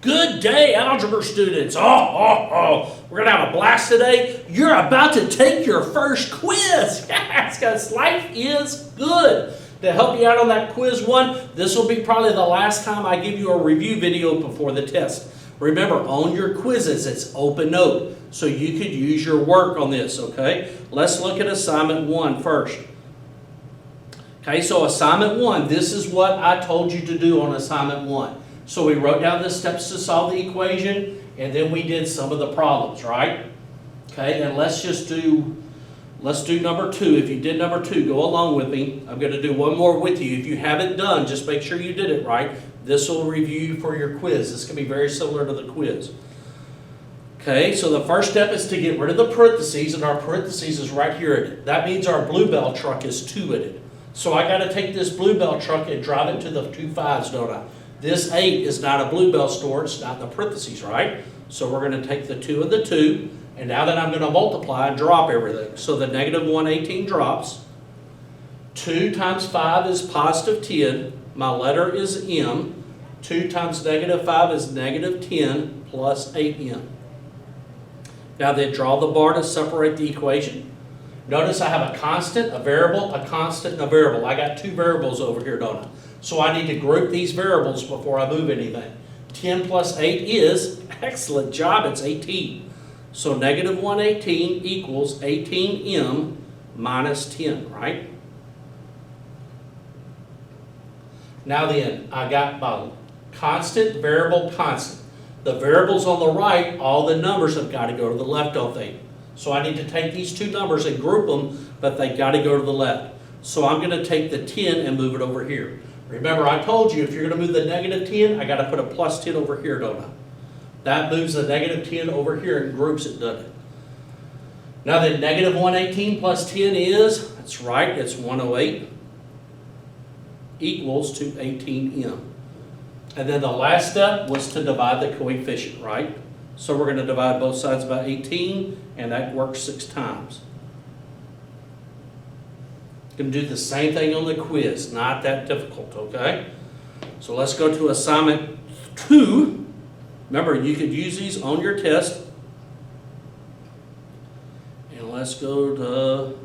Good day, algebra students. We're going to have a blast today. You're about to take your first quiz. Yes, because life is good. To help you out on that quiz one, this will be probably the last time I give you a review video before the test. Remember, on your quizzes, it's open note, so you could use your work on this, okay? Let's look at assignment 1 first. Okay, so assignment 1, this is what I told you to do on assignment 1. So we wrote down the steps to solve the equation, and then we did some of the problems, right? Okay, and let's do number 2. If you did number 2, go along with me. I'm going to do one more with you. If you haven't done, just make sure you did it right. This will review you for your quiz. This can be very similar to the quiz. Okay, so the first step is to get rid of the parentheses, and our parentheses is right here. That means our Bluebell truck is 2 in it. So I got to take this Bluebell truck and drive it to the 2 5s, don't I? This 8 is not a Bluebell store, it's not in the parentheses, right? So we're going to take the 2 and the 2, and now then I'm going to multiply and drop everything. So the negative 118 drops. 2 times 5 is positive 10. My letter is M. 2 times negative 5 is negative 10 plus 8M. Now then draw the bar to separate the equation. Notice I have a constant, a variable, a constant, and a variable. I got 2 variables over here, don't I? So I need to group these variables before I move anything. 10 plus 8 is, excellent job, it's 18. So negative 118 equals 18M minus 10, right? Now then, I got my constant, variable, constant. The variables on the right, all the numbers have got to go to the left, don't they? So I need to take these 2 numbers and group them, but they got to go to the left. So I'm going to take the 10 and move it over here. Remember, I told you if you're going to move the negative 10, I got to put a plus 10 over here, don't I? That moves the negative 10 over here and groups it, doesn't it? Now then, negative 118 plus 10 is, that's right, it's 108 equals to 18M. And then the last step was to divide the coefficient, right? So we're going to divide both sides by 18, and that works 6 times. Going to do the same thing on the quiz, not that difficult, okay? So let's go to assignment 2. Remember, you could use these on your test. And let's go to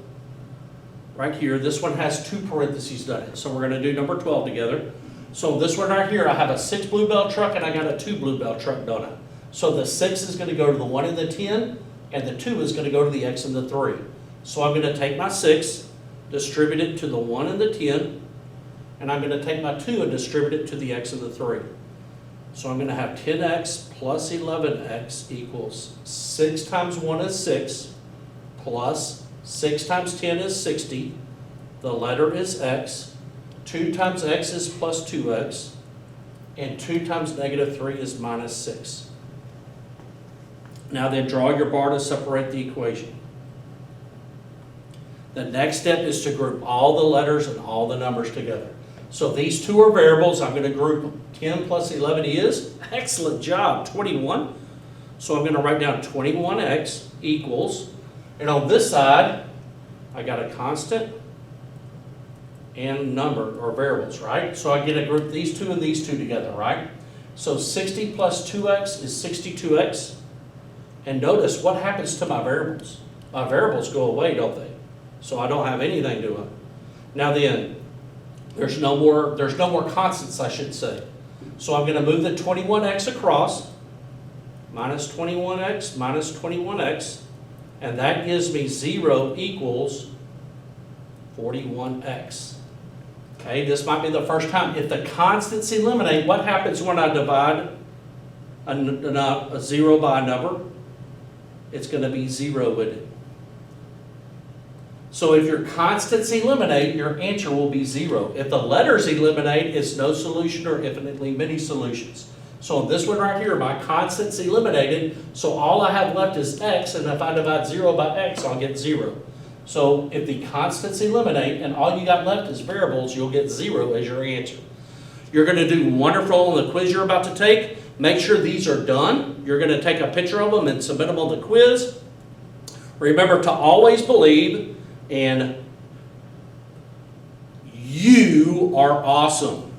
right here. This one has 2 parentheses done it. So we're going to do number 12 together. So this one right here, I have a 6 Bluebell truck and I got a 2 Bluebell truck, don't I? So the 6 is going to go to the 1 and the 10, and the 2 is going to go to the X and the 3. So I'm going to take my 6, distribute it to the 1 and the 10, and I'm going to take my 2 and distribute it to the X and the 3. So I'm going to have 10X plus 11X equals 6 times 1 is 6, plus 6 times 10 is 60. The letter is X. 2 times X is plus 2X, and 2 times negative 3 is minus 6. Now then, draw your bar to separate the equation. The next step is to group all the letters and all the numbers together. So these 2 are variables. I'm going to group them. 10 plus 11 is, excellent job, 21. So I'm going to write down 21x equals, and on this side, I got a constant and number, or variables, right? So I get to group these 2 and these 2 together, right? So 60 plus 2x is 62x. And notice what happens to my variables. My variables go away, don't they? So I don't have anything to them. Now then, there's no more constants, I should say. So I'm going to move the 21x across, minus 21x, minus 21x, and that gives me 0 equals 41x. Okay, this might be the first time. If the constants eliminate, what happens when I divide a 0 by a number? It's going to be 0 with it. So if your constants eliminate, your answer will be 0. If the letters eliminate, it's no solution or infinitely many solutions. So this one right here, my constants eliminated, so all I have left is x, and if I divide 0 by x, I'll get 0. So if the constants eliminate and all you got left is variables, you'll get 0 as your answer. You're going to do wonderful on the quiz you're about to take. Make sure these are done. You're going to take a picture of them and submit them on the quiz. Remember to always believe, and you are awesome.